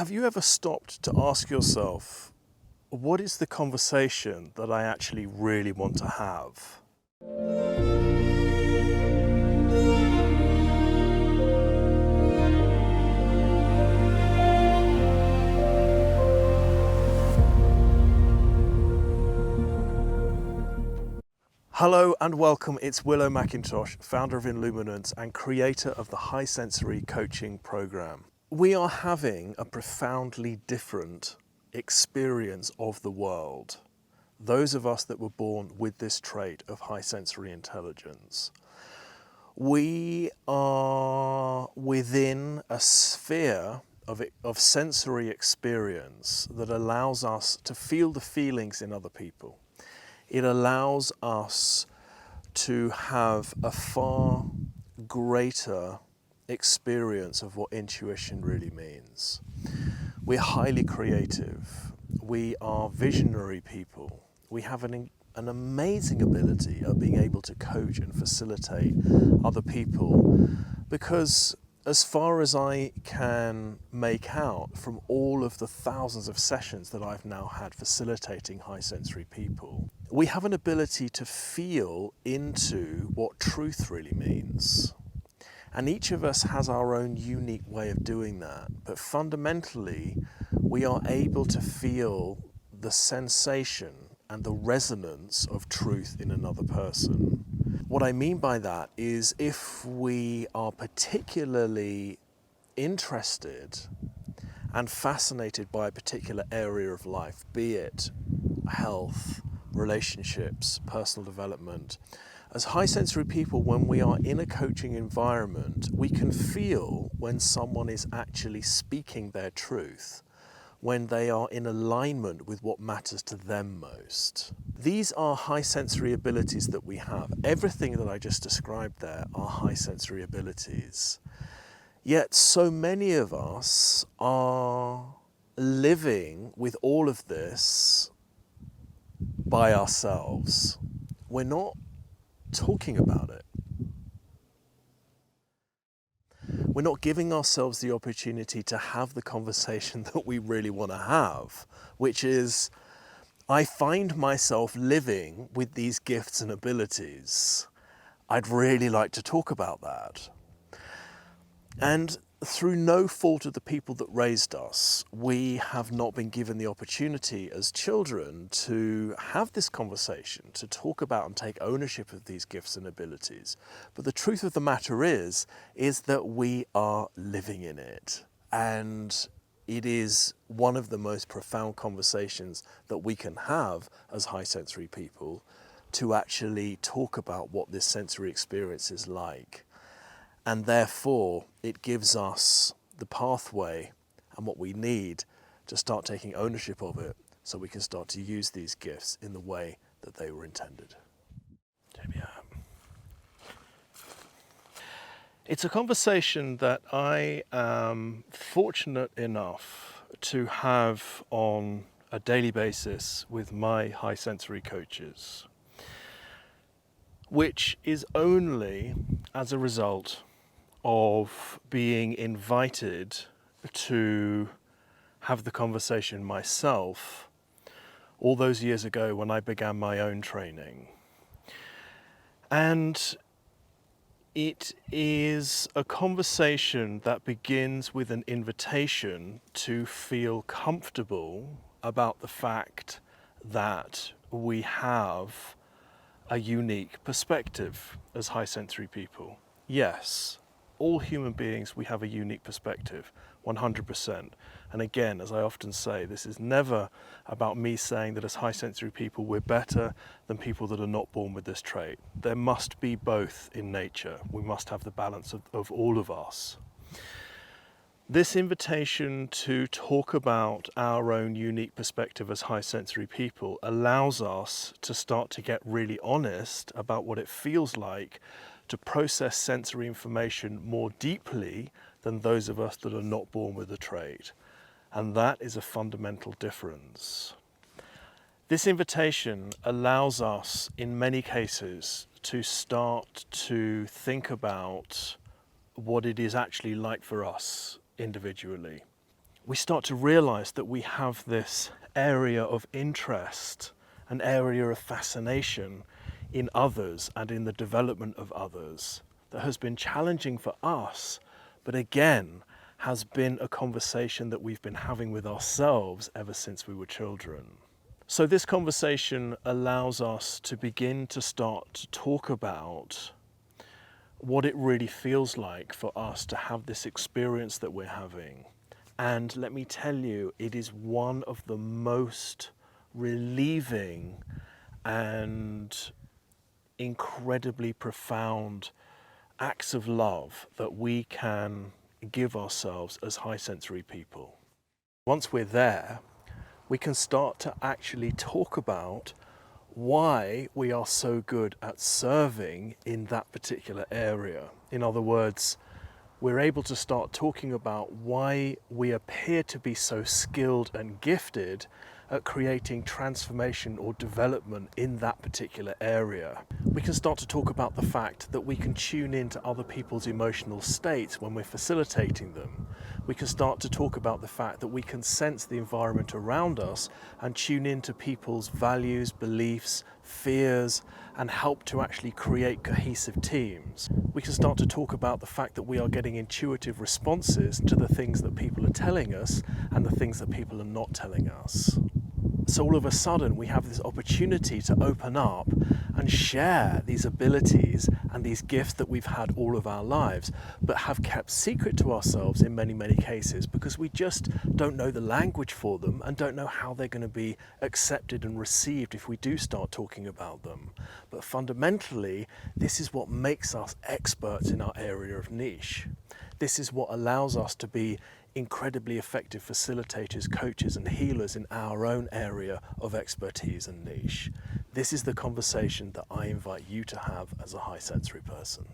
Have you ever stopped to ask yourself, what is the conversation that I actually really want to have? Hello and welcome, it's Willow McIntosh, founder of Illuminance and creator of the High Sensory Coaching Program. We are having a profoundly different experience of the world. Those of us that were born with this trait of high sensory intelligence. We are within a sphere of sensory experience that allows us to feel the feelings in other people. It allows us to have a far greater experience of what intuition really means. We're highly creative. We are visionary people. We have an amazing ability at being able to coach and facilitate other people because as far as I can make out from all of the thousands of sessions that I've now had facilitating high sensory people, we have an ability to feel into what truth really means. And each of us has our own unique way of doing that. But fundamentally, we are able to feel the sensation and the resonance of truth in another person. What I mean by that is if we are particularly interested and fascinated by a particular area of life, be it health, relationships, personal development, as high sensory people, when we are in a coaching environment, we can feel when someone is actually speaking their truth, when they are in alignment with what matters to them most. These are high sensory abilities that we have. Everything that I just described there are high sensory abilities. Yet so many of us are living with all of this by ourselves. We're not talking about it. We're not giving ourselves the opportunity to have the conversation that we really want to have, which is, I find myself living with these gifts and abilities. I'd really like to talk about that. And through no fault of the people that raised us, we have not been given the opportunity as children to have this conversation, to talk about and take ownership of these gifts and abilities. But the truth of the matter is that we are living in it. And it is one of the most profound conversations that we can have as high sensory people to actually talk about what this sensory experience is like. And therefore, it gives us the pathway and what we need to start taking ownership of it so we can start to use these gifts in the way that they were intended. It's a conversation that I am fortunate enough to have on a daily basis with my high sensory coaches, which is only as a result of being invited to have the conversation myself all those years ago when I began my own training. And it is a conversation that begins with an invitation to feel comfortable about the fact that we have a unique perspective as high sensory people. Yes, all human beings, we have a unique perspective, 100%. And again, as I often say, this is never about me saying that as high sensory people, we're better than people that are not born with this trait. There must be both in nature. We must have the balance of all of us. This invitation to talk about our own unique perspective as high sensory people allows us to start to get really honest about what it feels like to process sensory information more deeply than those of us that are not born with the trait. And that is a fundamental difference. This invitation allows us, in many cases, to start to think about what it is actually like for us individually. we start to realize that we have this area of interest, an area of fascination in others and in the development of others that has been challenging for us, but again, has been a conversation that we've been having with ourselves ever since we were children. So this conversation allows us to begin to start to talk about what it really feels like for us to have this experience that we're having. And let me tell you, it is one of the most relieving and incredibly profound acts of love that we can give ourselves as high sensory people. Once we're there, we can start to actually talk about why we are so good at serving in that particular area. In other words, we're able to start talking about why we appear to be so skilled and gifted at creating transformation or development in that particular area. We can start to talk about the fact that we can tune into other people's emotional states when we're facilitating them. We can start to talk about the fact that we can sense the environment around us and tune into people's values, beliefs, fears, and help to actually create cohesive teams. We can start to talk about the fact that we are getting intuitive responses to the things that people are telling us and the things that people are not telling us. So all of a sudden we have this opportunity to open up and share these abilities and these gifts that we've had all of our lives, but have kept secret to ourselves in many, many cases because we just don't know the language for them and don't know how they're going to be accepted and received if we do start talking about them. But fundamentally, this is what makes us experts in our area of niche. This is what allows us to be incredibly effective facilitators, coaches and healers in our own area of expertise and niche. This is the conversation that I invite you to have as a high sensory person.